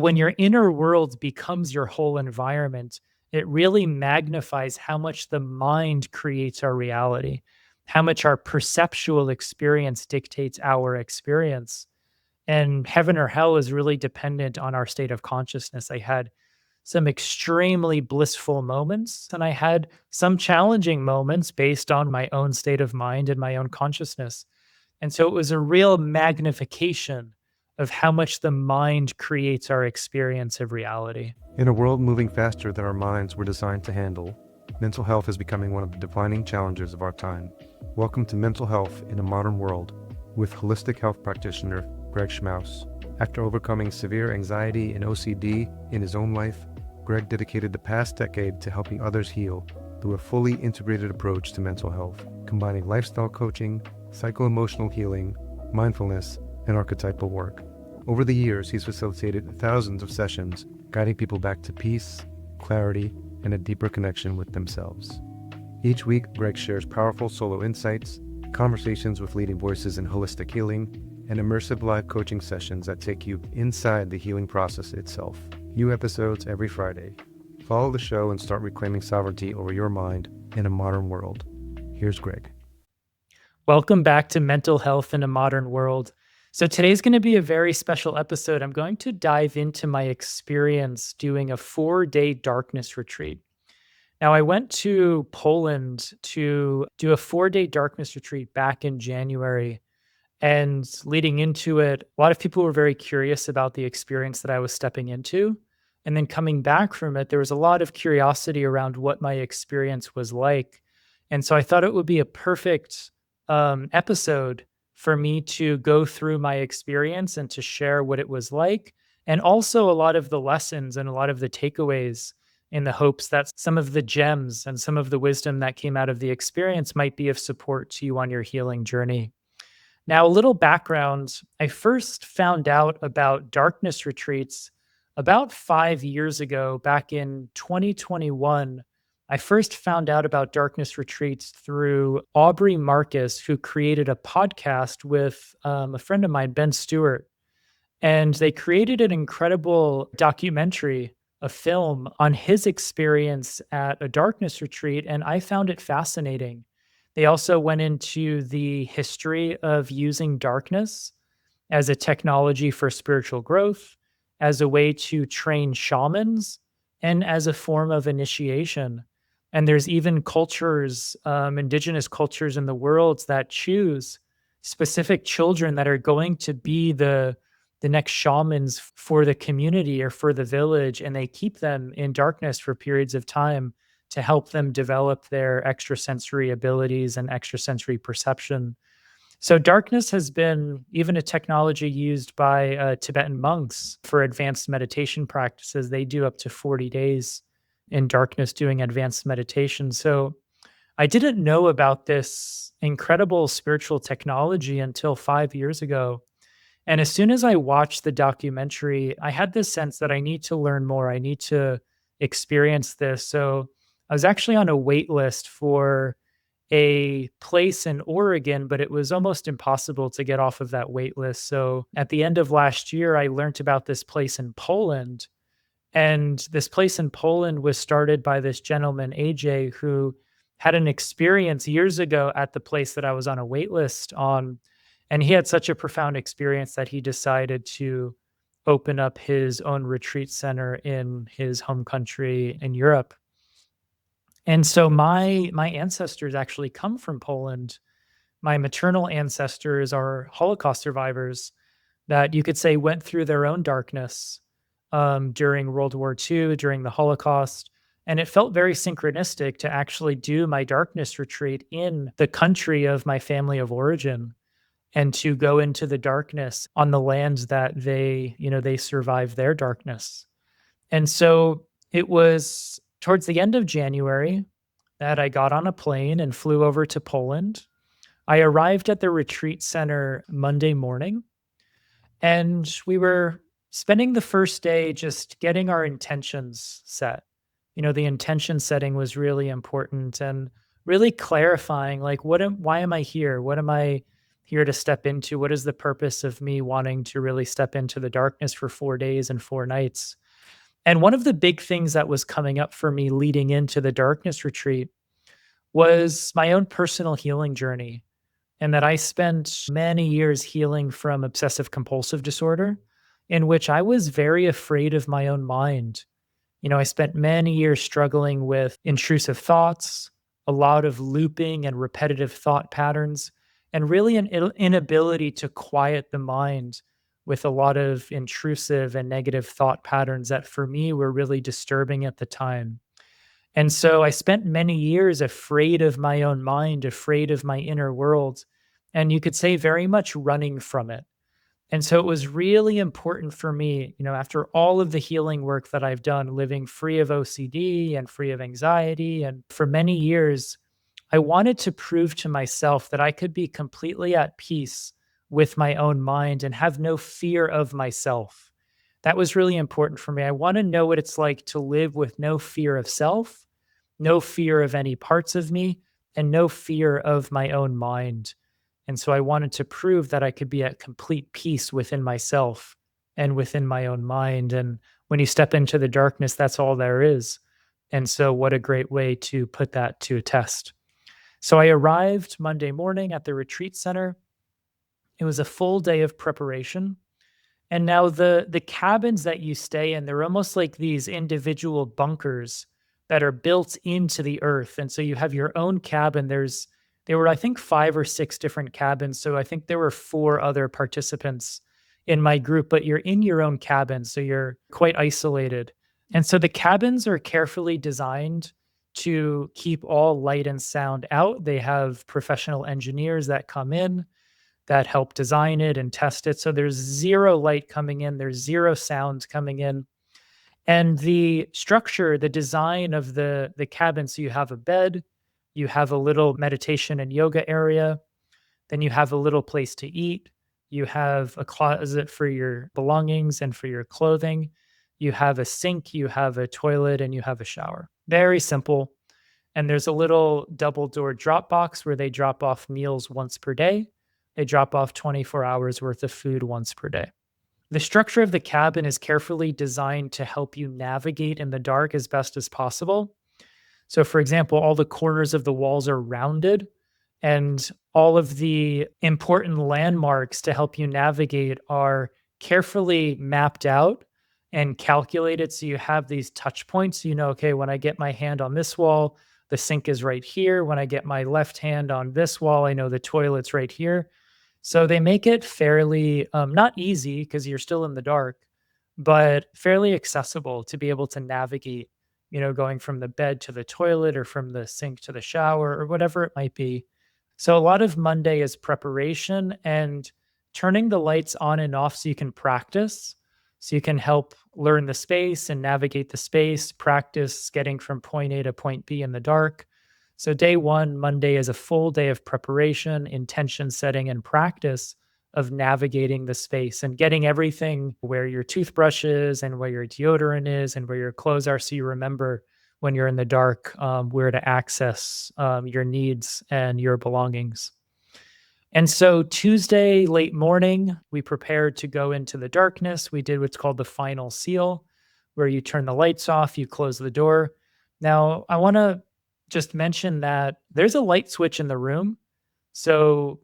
When your inner world becomes your whole environment, it really magnifies how much the mind creates our reality, how much our perceptual experience dictates our experience. And heaven or hell is really dependent on our state of consciousness. I had some extremely blissful moments, and I had some challenging moments based on my own state of mind and my own consciousness. And so it was a real magnification of how much the mind creates our experience of reality. In a world moving faster than our minds were designed to handle, mental health is becoming one of the defining challenges of our time. Welcome to Mental Health in a Modern World with holistic health practitioner Greg Schmaus. After overcoming severe anxiety and OCD in his own life, Greg dedicated the past decade to helping others heal through a fully integrated approach to mental health, combining lifestyle coaching, psycho-emotional healing, mindfulness, and archetypal work. Over the years, he's facilitated thousands of sessions, guiding people back to peace, clarity, and a deeper connection with themselves. Each week, Greg shares powerful solo insights, conversations with leading voices in holistic healing, and immersive live coaching sessions that take you inside the healing process itself. New episodes every Friday. Follow the show and start reclaiming sovereignty over your mind in a modern world. Here's Greg. Welcome back to Mental Health in a Modern World. So today's going to be a very special episode. I'm going to dive into my experience doing a 4-day darkness retreat. Now, I went to Poland to do a 4-day darkness retreat back in January. And leading into it, a lot of people were very curious about the experience that I was stepping into. And then coming back from it, there was a lot of curiosity around what my experience was like. And so I thought it would be a perfect episode for me to go through my experience and to share what it was like, and also a lot of the lessons and a lot of the takeaways, in the hopes that some of the gems and some of the wisdom that came out of the experience might be of support to you on your healing journey. Now, a little background. I first found out about darkness retreats about 5 years ago, back in 2021. I first found out about darkness retreats through Aubrey Marcus, who created a podcast with a friend of mine, Ben Stewart. And they created an incredible documentary, a film on his experience at a darkness retreat. And I found it fascinating. They also went into the history of using darkness as a technology for spiritual growth, as a way to train shamans, and as a form of initiation. And there's even cultures, indigenous cultures in the world, that choose specific children that are going to be the next shamans for the community or for the village, and they keep them in darkness for periods of time to help them develop their extrasensory abilities and extrasensory perception. So darkness has been even a technology used by Tibetan monks for advanced meditation practices. They do up to 40 days in darkness doing advanced meditation. So I didn't know about this incredible spiritual technology until 5 years ago. And as soon as I watched the documentary, I had this sense that I need to learn more. I need to experience this. So I was actually on a wait list for a place in Oregon, but it was almost impossible to get off of that wait list. So at the end of last year, I learned about this place in Poland. And this place in Poland was started by this gentleman, AJ, who had an experience years ago at the place that I was on a wait list on. And he had such a profound experience that he decided to open up his own retreat center in his home country in Europe. And so my ancestors actually come from Poland. My maternal ancestors are Holocaust survivors that you could say went through their own darkness during World War II, during the Holocaust. And it felt very synchronistic to actually do my darkness retreat in the country of my family of origin, and to go into the darkness on the lands that they survived their darkness. And so it was towards the end of January that I got on a plane and flew over to Poland. I arrived at the retreat center Monday morning, and we were spending the first day just getting our intentions set. The intention setting was really important, and really clarifying, like, why am I here? What am I here to step into? What is the purpose of me wanting to really step into the darkness for 4 days and 4 nights? And one of the big things that was coming up for me leading into the darkness retreat was my own personal healing journey, and that I spent many years healing from obsessive compulsive disorder, in which I was very afraid of my own mind. I spent many years struggling with intrusive thoughts, a lot of looping and repetitive thought patterns, and really an inability to quiet the mind with a lot of intrusive and negative thought patterns that for me were really disturbing at the time. And so I spent many years afraid of my own mind, afraid of my inner world, and you could say very much running from it. And so it was really important for me, after all of the healing work that I've done, living free of OCD and free of anxiety. And for many years, I wanted to prove to myself that I could be completely at peace with my own mind and have no fear of myself. That was really important for me. I want to know what it's like to live with no fear of self, no fear of any parts of me, and no fear of my own mind. And so I wanted to prove that I could be at complete peace within myself and within my own mind. And when you step into the darkness, that's all there is. And so, what a great way to put that to a test. So, I arrived Monday morning at the retreat center. It was a full day of preparation. And now the cabins that you stay in, they're almost like these individual bunkers that are built into the earth. And so you have your own cabin. There were, I think, 5 or 6 different cabins. So I think there were 4 other participants in my group, but you're in your own cabin, so you're quite isolated. And so the cabins are carefully designed to keep all light and sound out. They have professional engineers that come in that help design it and test it. So there's zero light coming in, there's zero sound coming in. And the structure, the design of the cabin, so you have a bed, you have a little meditation and yoga area, then you have a little place to eat, you have a closet for your belongings and for your clothing, you have a sink, you have a toilet, and you have a shower. Very simple. And there's a little double door drop box where they drop off meals once per day. They drop off 24 hours worth of food once per day. The structure of the cabin is carefully designed to help you navigate in the dark as best as possible. So, for example, all the corners of the walls are rounded, and all of the important landmarks to help you navigate are carefully mapped out and calculated. So, you have these touch points. Okay, when I get my hand on this wall, the sink is right here. When I get my left hand on this wall, I know the toilet's right here. So, they make it fairly not easy because you're still in the dark, but fairly accessible to be able to navigate, going from the bed to the toilet or from the sink to the shower or whatever it might be. So a lot of Monday is preparation and turning the lights on and off so you can practice, so you can help learn the space and navigate the space, practice getting from point A to point B in the dark. So day one, Monday, is a full day of preparation, intention setting, and practice of navigating the space and getting everything where your toothbrush is and where your deodorant is and where your clothes are, so you remember when you're in the dark where to access your needs and your belongings. And so Tuesday, late morning, we prepared to go into the darkness. We did what's called the final seal, where you turn the lights off, you close the door. Now, I want to just mention that there's a light switch in the room. So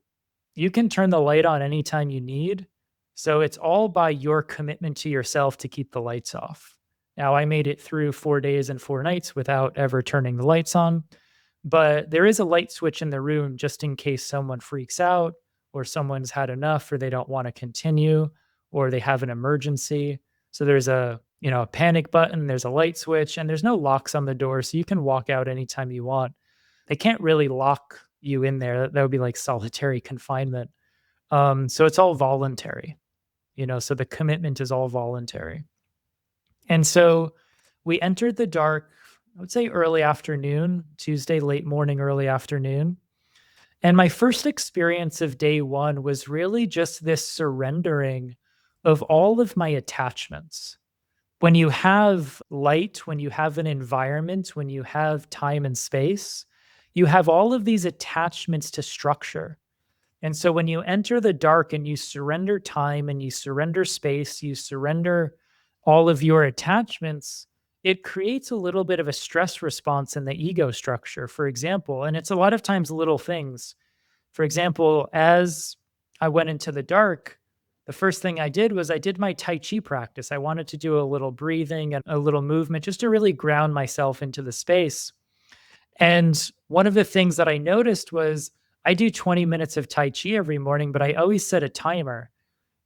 you can turn the light on anytime you need. So it's all by your commitment to yourself to keep the lights off. Now, I made it through 4 days and 4 nights without ever turning the lights on, but there is a light switch in the room just in case someone freaks out or someone's had enough or they don't want to continue or they have an emergency. So there's a panic button, there's a light switch, and there's no locks on the door, so you can walk out anytime you want. They can't really lock you in there. That would be like solitary confinement. So it's all voluntary, so the commitment is all voluntary. And so we entered the dark, I would say early afternoon, Tuesday, late morning, early afternoon. And my first experience of day one was really just this surrendering of all of my attachments. When you have light, when you have an environment, when you have time and space, you have all of these attachments to structure. And so when you enter the dark and you surrender time and you surrender space, you surrender all of your attachments, it creates a little bit of a stress response in the ego structure, for example. And it's a lot of times little things. For example, as I went into the dark, the first thing I did was I did my Tai Chi practice. I wanted to do a little breathing and a little movement just to really ground myself into the space. And one of the things that I noticed was I do 20 minutes of Tai Chi every morning, but I always set a timer.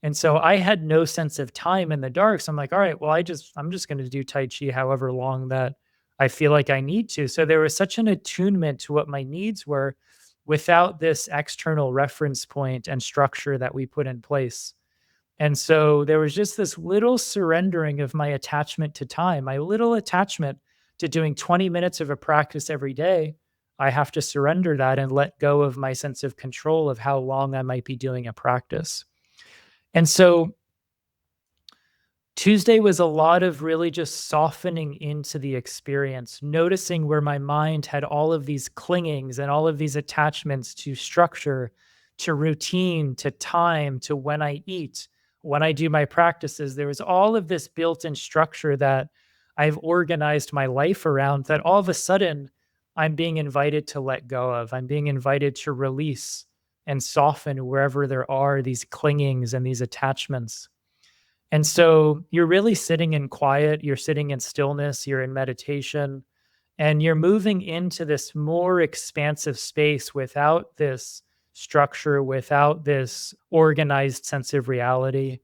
And so I had no sense of time in the dark. So I'm like, all right, well, I'm just going to do Tai Chi however long that I feel like I need to. So there was such an attunement to what my needs were without this external reference point and structure that we put in place. And so there was just this little surrendering of my attachment to time, my little attachment to doing 20 minutes of a practice every day. I have to surrender that and let go of my sense of control of how long I might be doing a practice. And so Tuesday was a lot of really just softening into the experience, noticing where my mind had all of these clingings and all of these attachments to structure, to routine, to time, to when I eat, when I do my practices. There was all of this built in structure that I've organized my life around that all of a sudden I'm being invited to let go of. I'm being invited to release and soften wherever there are these clingings and these attachments. And so you're really sitting in quiet, you're sitting in stillness, you're in meditation, and you're moving into this more expansive space without this structure, without this organized sense of reality.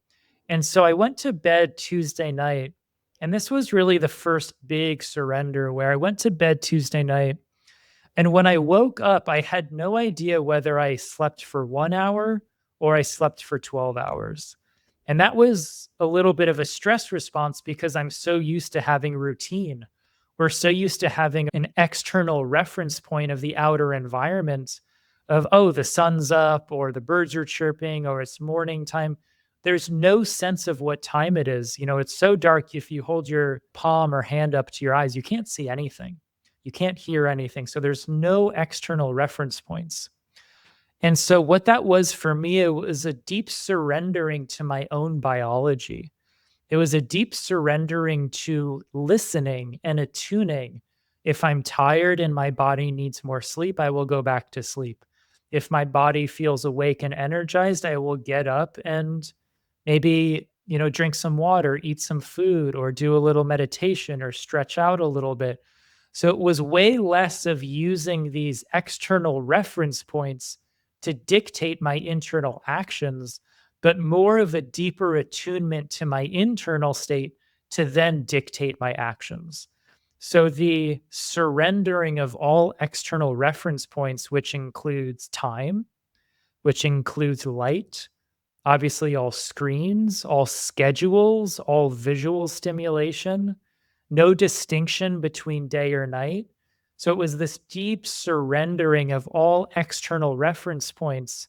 And so I went to bed Tuesday night, and this was really the first big surrender where I went to bed Tuesday night. And when I woke up, I had no idea whether I slept for 1 hour or I slept for 12 hours. And that was a little bit of a stress response because I'm so used to having routine. We're so used to having an external reference point of the outer environment of, oh, the sun's up or the birds are chirping or it's morning time. There's no sense of what time it is. You know, it's so dark. If you hold your palm or hand up to your eyes, you can't see anything. You can't hear anything. So there's no external reference points. And so what that was for me, it was a deep surrendering to my own biology. It was a deep surrendering to listening and attuning. If I'm tired and my body needs more sleep, I will go back to sleep. If my body feels awake and energized, I will get up and maybe, drink some water, eat some food, or do a little meditation or stretch out a little bit. So it was way less of using these external reference points to dictate my internal actions, but more of a deeper attunement to my internal state to then dictate my actions. So the surrendering of all external reference points, which includes time, which includes light, obviously all screens, all schedules, all visual stimulation, no distinction between day or night. So it was this deep surrendering of all external reference points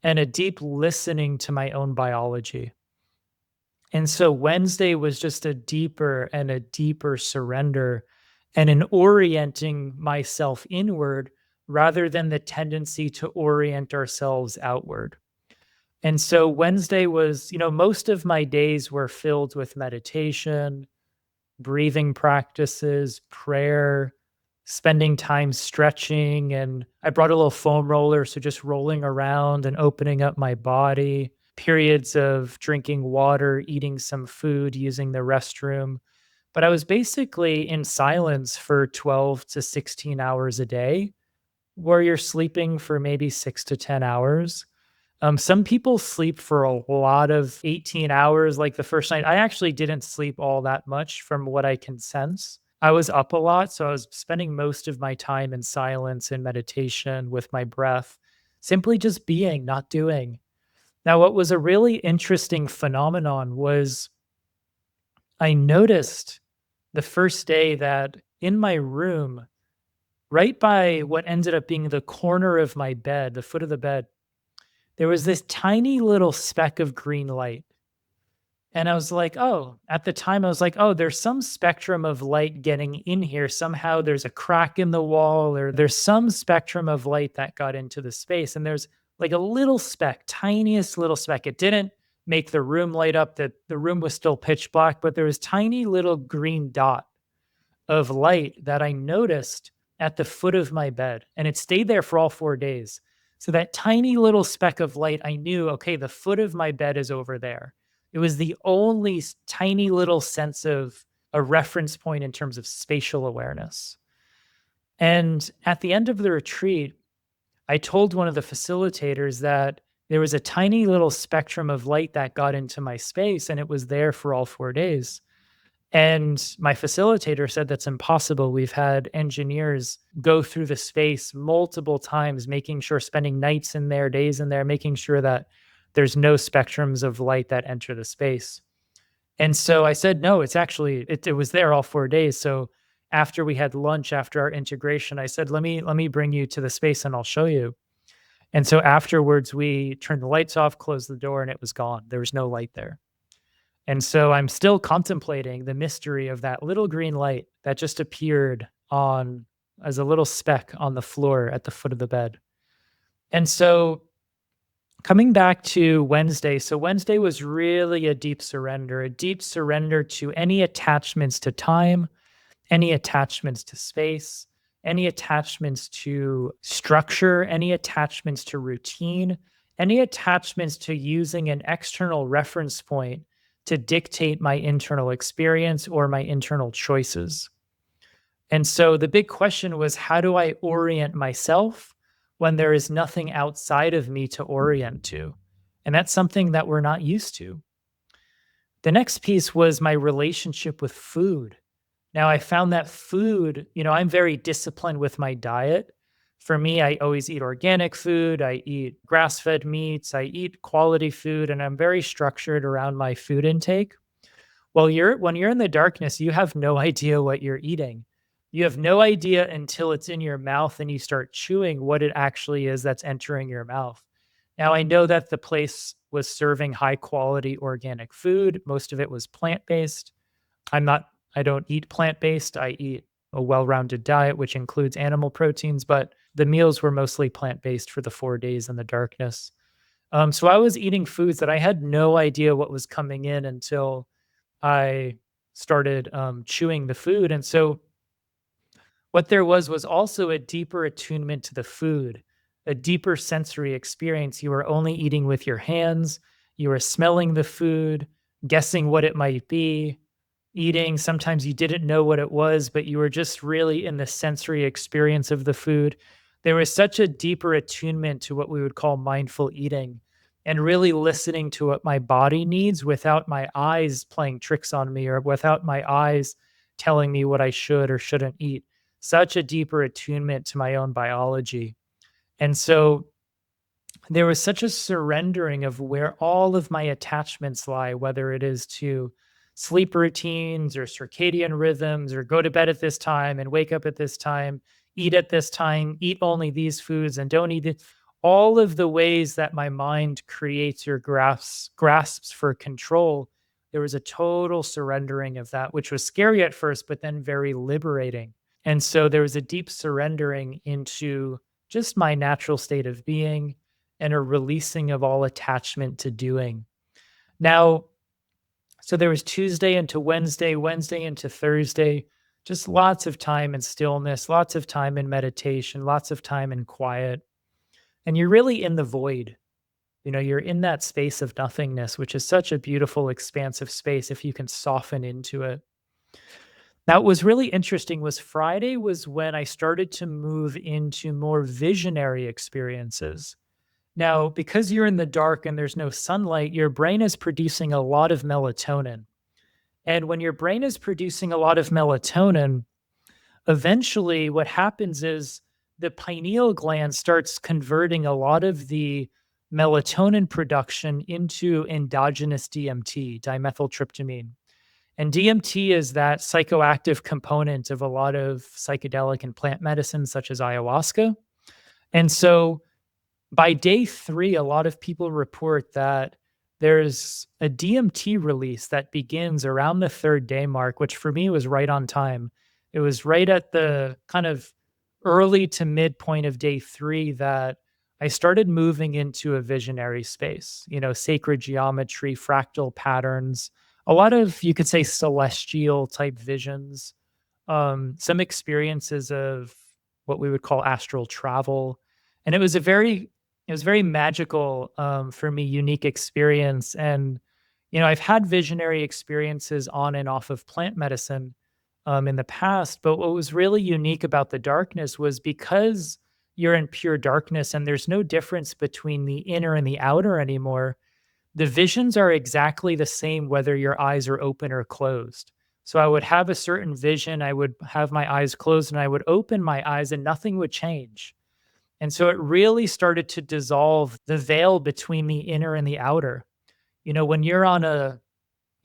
and a deep listening to my own biology. And so Wednesday was just a deeper and a deeper surrender and an orienting myself inward rather than the tendency to orient ourselves outward. And so Wednesday was, most of my days were filled with meditation, breathing practices, prayer, spending time stretching. And I brought a little foam roller. So just rolling around and opening up my body, periods of drinking water, eating some food, using the restroom. But I was basically in silence for 12 to 16 hours a day, where you're sleeping for maybe 6 to 10 hours. Some people sleep for a lot of 18 hours. Like the first night, I actually didn't sleep all that much from what I can sense. I was up a lot, so I was spending most of my time in silence and meditation with my breath, simply just being, not doing. Now, what was a really interesting phenomenon was I noticed the first day that in my room, right by what ended up being the corner of my bed, the foot of the bed, there was this tiny little speck of green light. And I was like, "Oh," at the time, I was like, "Oh, there's some spectrum of light getting in here. Somehow there's a crack in the wall or there's some spectrum of light that got into the space." And there's like a little speck, tiniest little speck. It didn't make the room light up. The room was still pitch black, but there was tiny little green dot of light that I noticed at the foot of my bed, and it stayed there for all 4 days. So that tiny little speck of light, I knew, okay, the foot of my bed is over there. It was the only tiny little sense of a reference point in terms of spatial awareness. And at the end of the retreat, I told one of the facilitators that there was a tiny little spectrum of light that got into my space, and it was there for all 4 days. And my facilitator said that's impossible. We've had engineers go through the space multiple times, making sure, spending nights in there, days in there, making sure that there's no spectrums of light that enter the space. And so I said, no, it's actually, it was there all 4 days. So after we had lunch, after our integration, I said, let me bring you to the space and I'll show you. And so afterwards, we turned the lights off, closed the door, and it was gone. There was no light there. And so I'm still contemplating the mystery of that little green light that just appeared on as a little speck on the floor at the foot of the bed. And so coming back to Wednesday, so Wednesday was really a deep surrender to any attachments to time, any attachments to space, any attachments to structure, any attachments to routine, any attachments to using an external reference point to dictate my internal experience or my internal choices. And so the big question was, how do I orient myself when there is nothing outside of me to orient to? And that's something that we're not used to. The next piece was my relationship with food. Now, I found that food, I'm very disciplined with my diet. For me, I always eat organic food, I eat grass fed meats, I eat quality food, and I'm very structured around my food intake. Well, when you're in the darkness, you have no idea what you're eating. You have no idea until it's in your mouth and you start chewing what it actually is that's entering your mouth. Now, I know that the place was serving high quality organic food. Most of it was plant based. I don't eat plant based. I eat a well rounded diet, which includes animal proteins, but the meals were mostly plant based for the 4 days in the darkness. So I was eating foods that I had no idea what was coming in until I started chewing the food. And so what there was also a deeper attunement to the food, a deeper sensory experience. You were only eating with your hands, you were smelling the food, guessing what it might be, eating. Sometimes you didn't know what it was, but you were just really in the sensory experience of the food. There was such a deeper attunement to what we would call mindful eating and really listening to what my body needs without my eyes playing tricks on me or without my eyes telling me what I should or shouldn't eat. Such a deeper attunement to my own biology. And so there was such a surrendering of where all of my attachments lie, whether it is to sleep routines or circadian rhythms or go to bed at this time and wake up at this time, eat at this time, eat only these foods and don't eat it. All of the ways that my mind creates or grasps for control, there was a total surrendering of that, which was scary at first, but then very liberating. And so there was a deep surrendering into just my natural state of being and a releasing of all attachment to doing. Now, so there was Tuesday into Wednesday, Wednesday into Thursday, just lots of time in stillness, lots of time in meditation, lots of time in quiet. And you're really in the void. You're in that space of nothingness, which is such a beautiful, expansive space if you can soften into it. Now, what was really interesting was Friday was when I started to move into more visionary experiences. Now, because you're in the dark and there's no sunlight, your brain is producing a lot of melatonin. And when your brain is producing a lot of melatonin, eventually what happens is the pineal gland starts converting a lot of the melatonin production into endogenous DMT, dimethyltryptamine. And DMT is that psychoactive component of a lot of psychedelic and plant medicines, such as ayahuasca. And so by day 3, a lot of people report that there's a DMT release that begins around the 3rd day mark, which for me was right on time. It was right at the kind of early to midpoint of day 3 that I started moving into a visionary space, sacred geometry, fractal patterns, a lot of, you could say, celestial type visions, some experiences of what we would call astral travel. And it was very magical, for me, unique experience. And, I've had visionary experiences on and off of plant medicine, in the past. But what was really unique about the darkness was because you're in pure darkness and there's no difference between the inner and the outer anymore. The visions are exactly the same whether your eyes are open or closed. So I would have a certain vision, I would have my eyes closed and I would open my eyes and nothing would change. And so it really started to dissolve the veil between the inner and the outer. When you're on a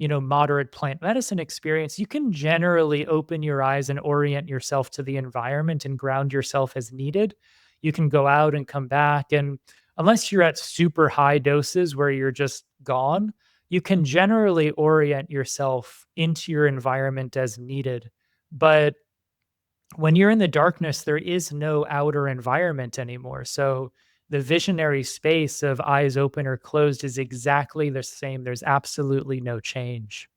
moderate plant medicine experience, you can generally open your eyes and orient yourself to the environment and ground yourself as needed. You can go out and come back. And unless you're at super high doses where you're just gone, you can generally orient yourself into your environment as needed. But when you're in the darkness, there is no outer environment anymore. So the visionary space of eyes open or closed is exactly the same. There's absolutely no change.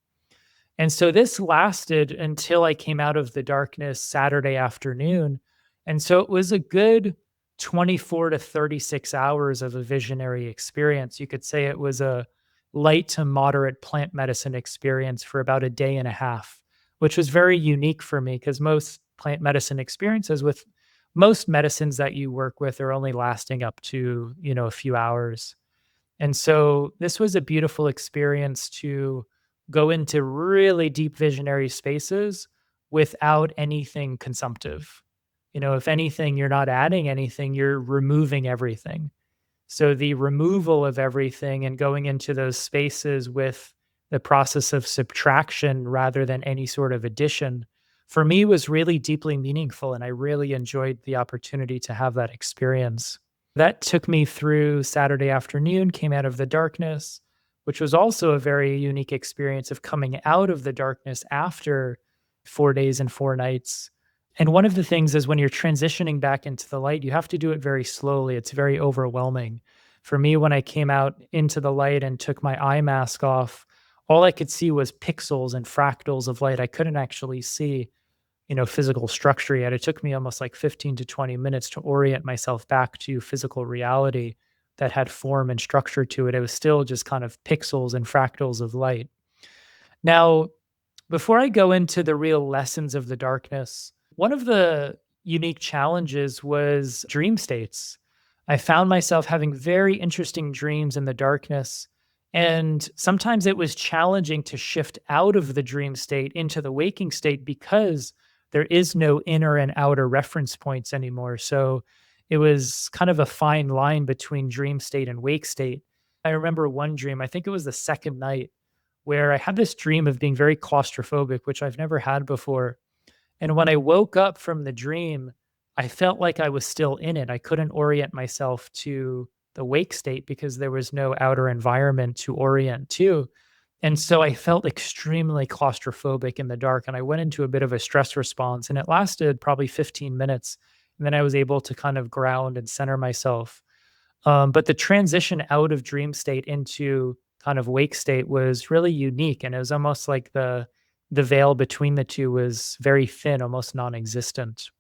And so this lasted until I came out of the darkness Saturday afternoon. And so it was a good 24 to 36 hours of a visionary experience. You could say it was a light to moderate plant medicine experience for about a day and a half, which was very unique for me because most plant medicine experiences with most medicines that you work with are only lasting up to, a few hours. And so this was a beautiful experience to go into really deep visionary spaces without anything consumptive. If anything, you're not adding anything, you're removing everything. So the removal of everything and going into those spaces with the process of subtraction rather than any sort of addition for me was really deeply meaningful. And I really enjoyed the opportunity to have that experience. That took me through Saturday afternoon, came out of the darkness, which was also a very unique experience of coming out of the darkness after 4 days and 4 nights. And one of the things is when you're transitioning back into the light, you have to do it very slowly. It's very overwhelming. For me, when I came out into the light and took my eye mask off, all I could see was pixels and fractals of light. I couldn't actually see, physical structure yet. It took me almost like 15 to 20 minutes to orient myself back to physical reality that had form and structure to it. It was still just kind of pixels and fractals of light. Now, before I go into the real lessons of the darkness, one of the unique challenges was dream states. I found myself having very interesting dreams in the darkness. And sometimes it was challenging to shift out of the dream state into the waking state because there is no inner and outer reference points anymore. So it was kind of a fine line between dream state and wake state. I remember one dream, I think it was the second night, where I had this dream of being very claustrophobic, which I've never had before. And when I woke up from the dream, I felt like I was still in it. I couldn't orient myself to the wake state because there was no outer environment to orient to. And so I felt extremely claustrophobic in the dark. And I went into a bit of a stress response, and it lasted probably 15 minutes. And then I was able to kind of ground and center myself. But the transition out of dream state into kind of wake state was really unique, and it was almost like the veil between the two was very thin, almost non-existent.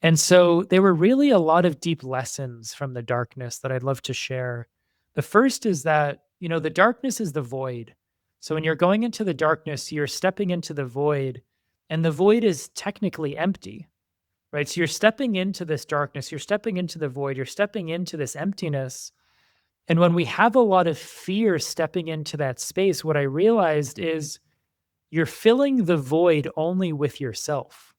And so there were really a lot of deep lessons from the darkness that I'd love to share. The first is that, the darkness is the void. So when you're going into the darkness, you're stepping into the void, and the void is technically empty, right? So you're stepping into this darkness, you're stepping into the void, you're stepping into this emptiness. And when we have a lot of fear stepping into that space, what I realized is you're filling the void only with yourself.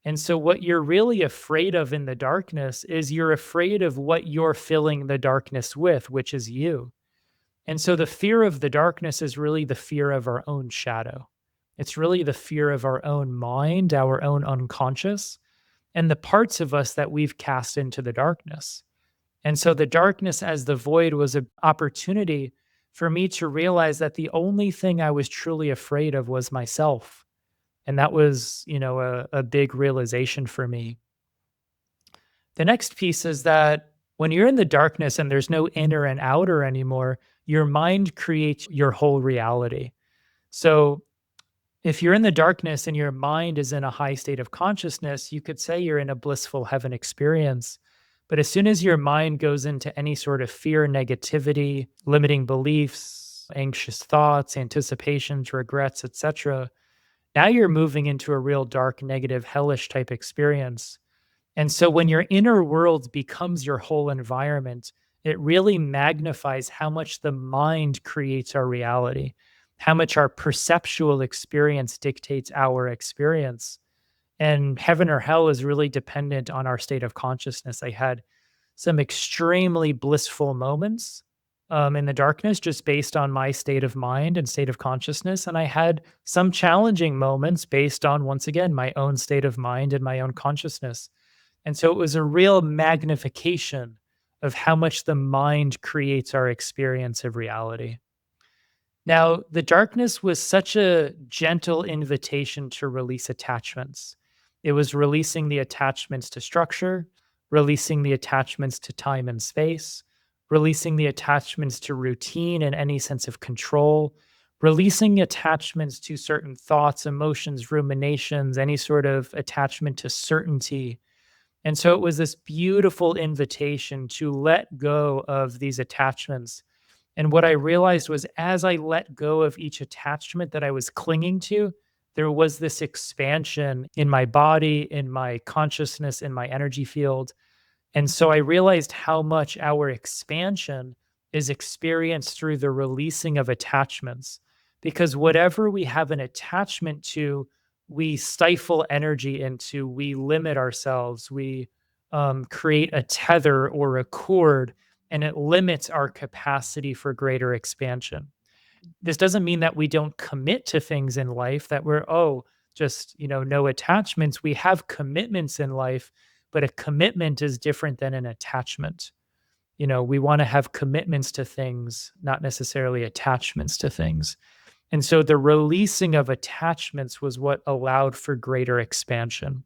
And so, what you're really afraid of in the darkness is you're afraid of what you're filling the darkness with, which is you. And so, the fear of the darkness is really the fear of our own shadow. It's really the fear of our own mind, our own unconscious, and the parts of us that we've cast into the darkness. And so the darkness as the void was an opportunity for me to realize that the only thing I was truly afraid of was myself. And that was, a big realization for me. The next piece is that, When you're in the darkness and there's no inner and outer anymore, your mind creates your whole reality. So if you're in the darkness and your mind is in a high state of consciousness, you could say you're in a blissful heaven experience. But as soon as your mind goes into any sort of fear, negativity, limiting beliefs, anxious thoughts, anticipations, regrets, etc., now you're moving into a real dark, negative, hellish type experience. And so when your inner world becomes your whole environment, it really magnifies how much the mind creates our reality, how much our perceptual experience dictates our experience. And heaven or hell is really dependent on our state of consciousness. I had some extremely blissful moments in the darkness just based on my state of mind and state of consciousness. And I had some challenging moments based on, once again, my own state of mind and my own consciousness. And so it was a real magnification of how much the mind creates our experience of reality. Now, the darkness was such a gentle invitation to release attachments. It was releasing the attachments to structure, releasing the attachments to time and space, releasing the attachments to routine and any sense of control, releasing attachments to certain thoughts, emotions, ruminations, any sort of attachment to certainty. And so it was this beautiful invitation to let go of these attachments. And what I realized was as I let go of each attachment that I was clinging to, there was this expansion in my body, in my consciousness, in my energy field. And so I realized how much our expansion is experienced through the releasing of attachments. Because whatever we have an attachment to, we stifle energy into, we limit ourselves, we create a tether or a cord, and it limits our capacity for greater expansion. This doesn't mean that we don't commit to things in life, that we're, just, no attachments. We have commitments in life, but a commitment is different than an attachment. We want to have commitments to things, not necessarily attachments to things. And so the releasing of attachments was what allowed for greater expansion.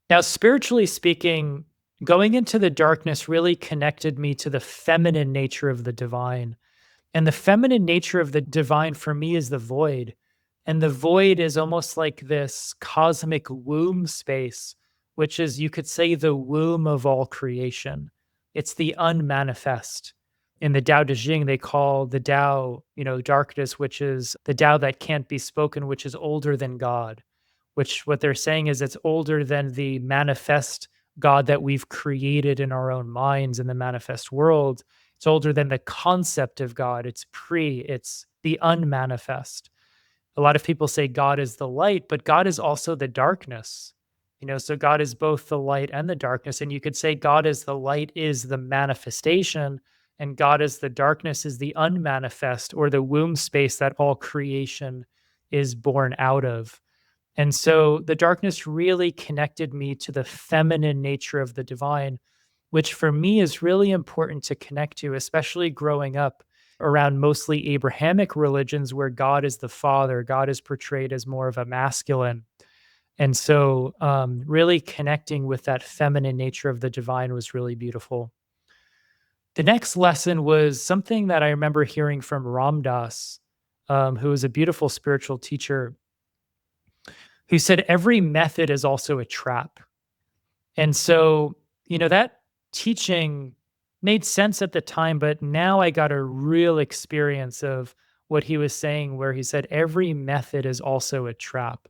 Now, spiritually speaking, going into the darkness really connected me to the feminine nature of the divine. And the feminine nature of the divine for me is the void. And the void is almost like this cosmic womb space, which is, you could say, the womb of all creation. It's the unmanifest. In the Tao Te Ching, they call the Tao, darkness, which is the Tao that can't be spoken, which is older than God, which what they're saying is it's older than the manifest God that we've created in our own minds in the manifest world. It's older than the concept of God. It's the unmanifest. A lot of people say God is the light, but God is also the darkness. So God is both the light and the darkness. And you could say God is the light is the manifestation, and God is the darkness is the unmanifest or the womb space that all creation is born out of. And so the darkness really connected me to the feminine nature of the divine, which for me is really important to connect to, especially growing up around mostly Abrahamic religions where God is the father, God is portrayed as more of a masculine. And so, really connecting with that feminine nature of the divine was really beautiful. The next lesson was something that I remember hearing from Ram Dass, who is a beautiful spiritual teacher, who said, every method is also a trap. And so, that teaching made sense at the time, but now I got a real experience of what he was saying, where he said, every method is also a trap.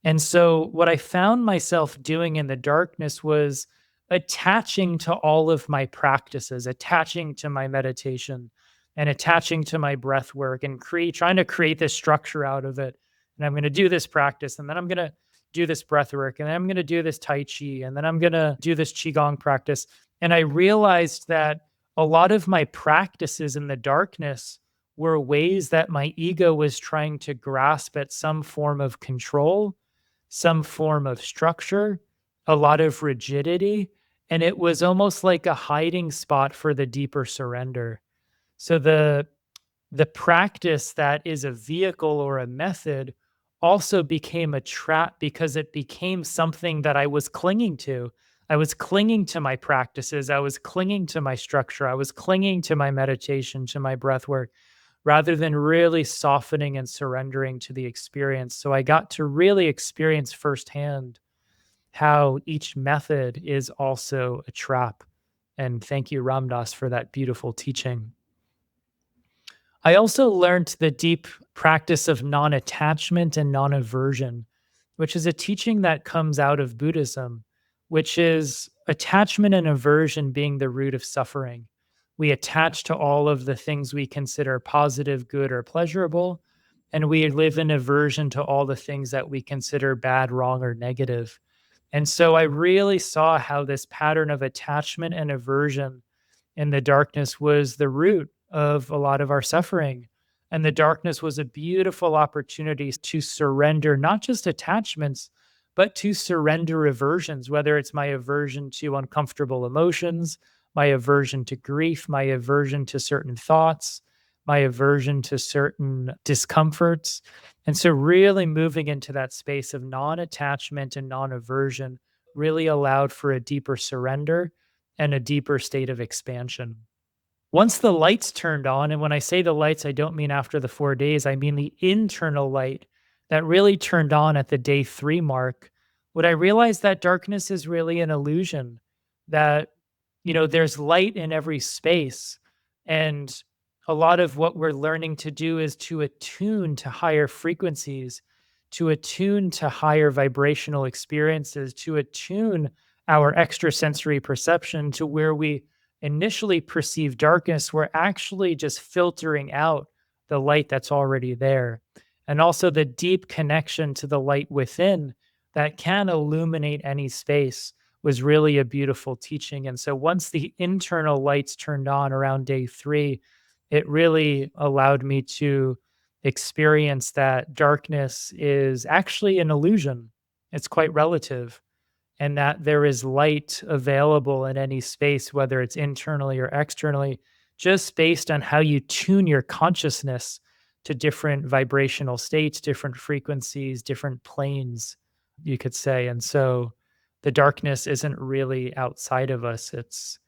And so, what I found myself doing in the darkness was attaching to all of my practices, attaching to my meditation and attaching to my breath work and trying to create this structure out of it. And I'm going to do this practice, and then I'm going to do this breath work, and then I'm going to do this Tai Chi, and then I'm going to do this Qigong practice. And I realized that a lot of my practices in the darkness were ways that my ego was trying to grasp at some form of control, some form of structure, a lot of rigidity, and it was almost like a hiding spot for the deeper surrender. So the practice that is a vehicle or a method also became a trap because it became something that I was clinging to. I was clinging to my practices. I was clinging to my structure. I was clinging to my meditation, to my breath work, rather than really softening and surrendering to the experience. So I got to really experience firsthand how each method is also a trap. And thank you, Ramdas, for that beautiful teaching. I also learned the deep practice of non attachment and non aversion, which is a teaching that comes out of Buddhism, which is attachment and aversion being the root of suffering. We attach to all of the things we consider positive, good, or pleasurable, and we live in aversion to all the things that we consider bad, wrong, or negative. And so I really saw how this pattern of attachment and aversion in the darkness was the root of a lot of our suffering. And the darkness was a beautiful opportunity to surrender not just attachments, but to surrender aversions, whether it's my aversion to uncomfortable emotions, my aversion to grief, my aversion to certain thoughts, my aversion to certain discomforts. And so, really moving into that space of non attachment and non aversion really allowed for a deeper surrender and a deeper state of expansion. Once the lights turned on, and when I say the lights, I don't mean after the 4 days, I mean the internal light that really turned on at the day 3 mark, what I realized that darkness is really an illusion, that, there's light in every space, and a lot of what we're learning to do is to attune to higher frequencies, to attune to higher vibrational experiences, to attune our extrasensory perception to where we initially perceive darkness, we're actually just filtering out the light that's already there. And also the deep connection to the light within that can illuminate any space was really a beautiful teaching. And so once the internal lights turned on around day 3, it really allowed me to experience that darkness is actually an illusion. It's quite relative, and that there is light available in any space, whether it's internally or externally, just based on how you tune your consciousness to different vibrational states, different frequencies, different planes, you could say. And so the darkness isn't really outside of us. It's,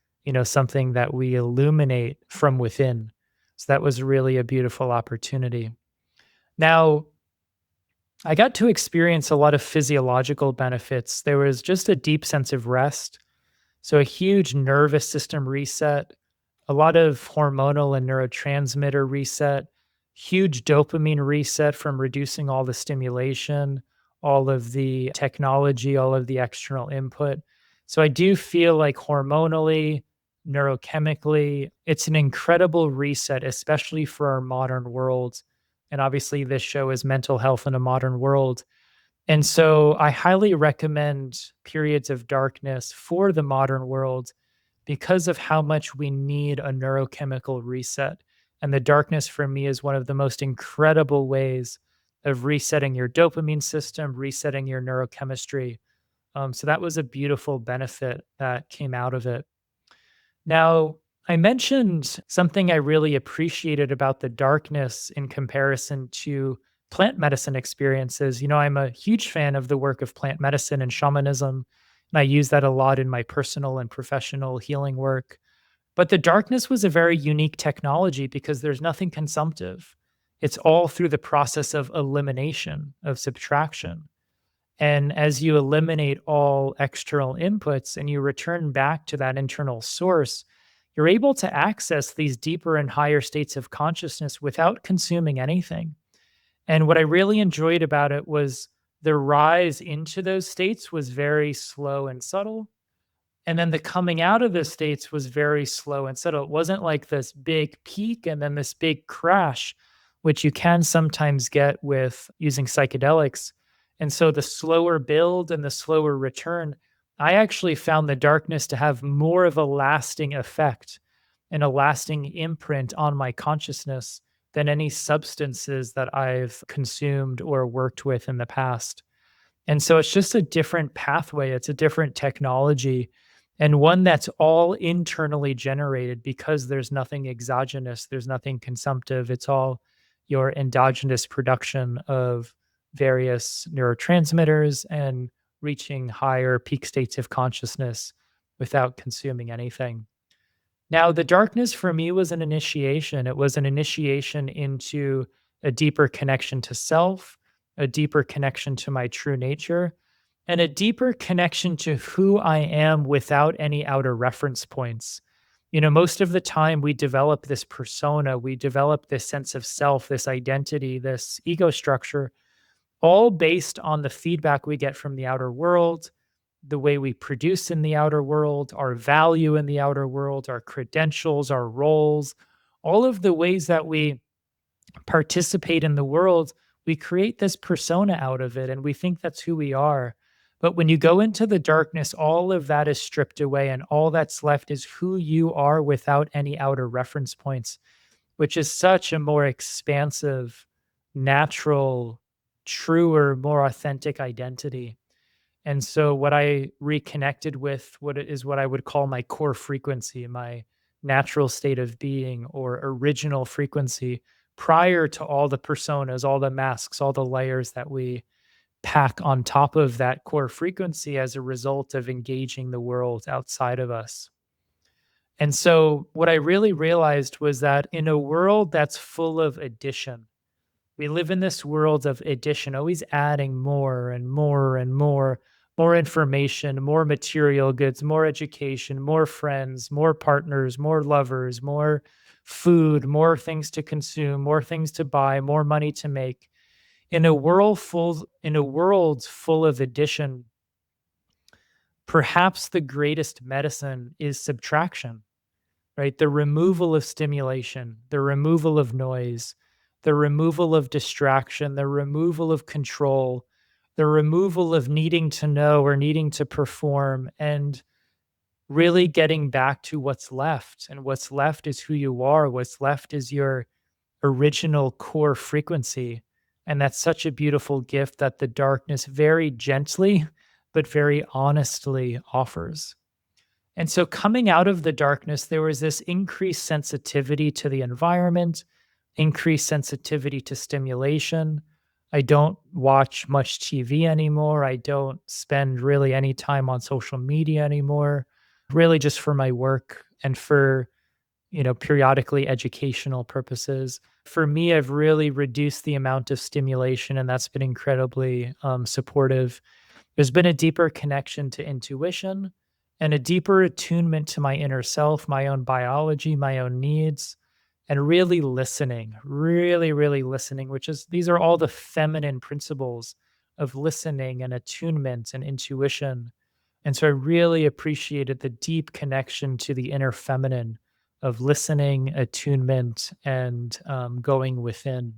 something that we illuminate from within. So that was really a beautiful opportunity. Now, I got to experience a lot of physiological benefits. There was just a deep sense of rest. So, a huge nervous system reset, a lot of hormonal and neurotransmitter reset, huge dopamine reset from reducing all the stimulation, all of the technology, all of the external input. So, I do feel like hormonally, neurochemically, it's an incredible reset, especially for our modern world. And obviously, this show is mental health in a modern world. And so I highly recommend periods of darkness for the modern world because of how much we need a neurochemical reset. And the darkness for me is one of the most incredible ways of resetting your dopamine system, resetting your neurochemistry. So that was a beautiful benefit that came out of it. Now, I mentioned something I really appreciated about the darkness in comparison to plant medicine experiences. I'm a huge fan of the work of plant medicine and shamanism, and I use that a lot in my personal and professional healing work. But the darkness was a very unique technology because there's nothing consumptive. It's all through the process of elimination, of subtraction. And as you eliminate all external inputs and you return back to that internal source, you're able to access these deeper and higher states of consciousness without consuming anything. And what I really enjoyed about it was the rise into those states was very slow and subtle, and then the coming out of the states was very slow and subtle. It wasn't like this big peak and then this big crash, which you can sometimes get with using psychedelics. And so the slower build and the slower return, I actually found the darkness to have more of a lasting effect and a lasting imprint on my consciousness than any substances that I've consumed or worked with in the past. And so it's just a different pathway, it's a different technology, and one that's all internally generated because there's nothing exogenous, there's nothing consumptive. It's all your endogenous production of various neurotransmitters and reaching higher peak states of consciousness without consuming anything. Now, the darkness for me was an initiation. It was an initiation into a deeper connection to self, a deeper connection to my true nature, and a deeper connection to who I am without any outer reference points. Most of the time we develop this persona, we develop this sense of self, this identity, this ego structure, all based on the feedback we get from the outer world, the way we produce in the outer world, our value in the outer world, our credentials, our roles, all of the ways that we participate in the world, we create this persona out of it and we think that's who we are. But when you go into the darkness, all of that is stripped away and all that's left is who you are without any outer reference points, which is such a more expansive, natural, truer, more authentic identity. And so what I reconnected with what I would call my core frequency, my natural state of being or original frequency prior to all the personas, all the masks, all the layers that we pack on top of that core frequency as a result of engaging the world outside of us. And so what I really realized was that in a world that's full of addition, we live in this world of addition, always adding more and more and more information, more material goods, more education, more friends, more partners, more lovers, more food, more things to consume, more things to buy, more money to make. In a world full of addition, perhaps the greatest medicine is subtraction, right? The removal of stimulation, the removal of noise, the removal of distraction, the removal of control, the removal of needing to know or needing to perform, and really getting back to what's left. And what's left is who you are. What's left is your original core frequency. And that's such a beautiful gift that the darkness very gently, but very honestly offers. And so coming out of the darkness, there was this increased sensitivity to the environment, increased sensitivity to stimulation. I don't watch much TV anymore. I don't spend really any time on social media anymore, really just for my work and for, periodically educational purposes. For me, I've really reduced the amount of stimulation, and that's been incredibly supportive. There's been a deeper connection to intuition and a deeper attunement to my inner self, my own biology, my own needs, and really listening, really, really listening, which is these are all the feminine principles of listening and attunement and intuition. And so I really appreciated the deep connection to the inner feminine of listening, attunement, and going within.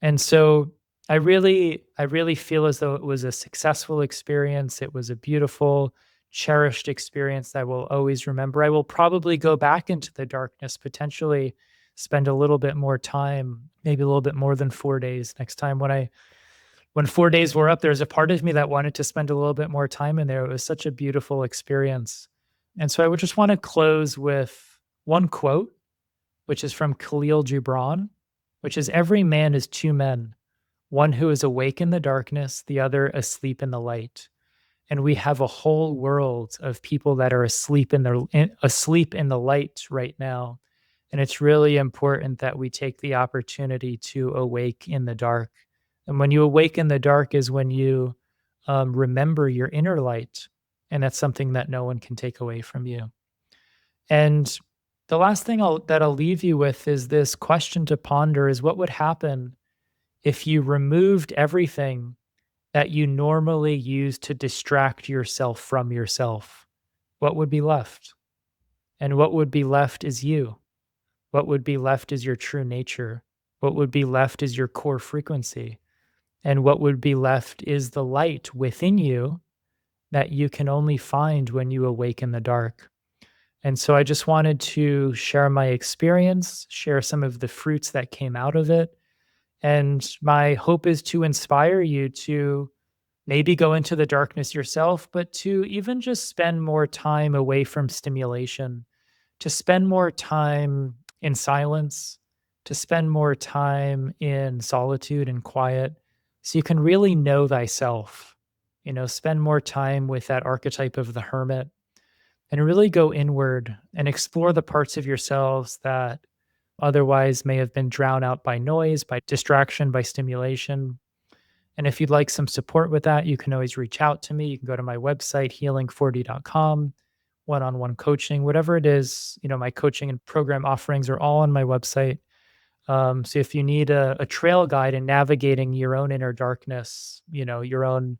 And so I really feel as though it was a successful experience. It was a beautiful, cherished experience that I will always remember. I will probably go back into the darkness, potentially spend a little bit more time, maybe a little bit more than 4 days next time when 4 days were up, there's a part of me that wanted to spend a little bit more time in there. It was such a beautiful experience. And so I would just want to close with one quote, which is from Khalil Gibran, which is every man is two men, one who is awake in the darkness, the other asleep in the light. And we have a whole world of people that are asleep in the light right now. And it's really important that we take the opportunity to awake in the dark. And when you awake in the dark is when you remember your inner light. And that's something that no one can take away from you. And the last thing I'll leave you with is this question to ponder is what would happen if you removed everything that you normally use to distract yourself from yourself? What would be left? And what would be left is you. What would be left is your true nature. What would be left is your core frequency. And what would be left is the light within you that you can only find when you awake in the dark. And so I just wanted to share my experience, share some of the fruits that came out of it. And my hope is to inspire you to maybe go into the darkness yourself, but to even just spend more time away from stimulation, to spend more time in silence, to spend more time in solitude and quiet, so you can really know thyself Spend more time with that archetype of the hermit and really go inward and explore the parts of yourselves that otherwise may have been drowned out by noise, by distraction, by stimulation. And if you'd like some support with that, you can always reach out to me. You can go to my website, healing40.com, one on one coaching, whatever it is. My coaching and program offerings are all on my website. So if you need a trail guide in navigating your own inner darkness, your own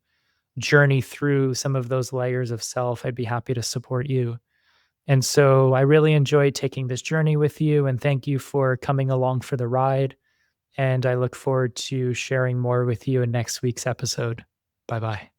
journey through some of those layers of self, I'd be happy to support you. And so I really enjoyed taking this journey with you. And thank you for coming along for the ride. And I look forward to sharing more with you in next week's episode. Bye bye.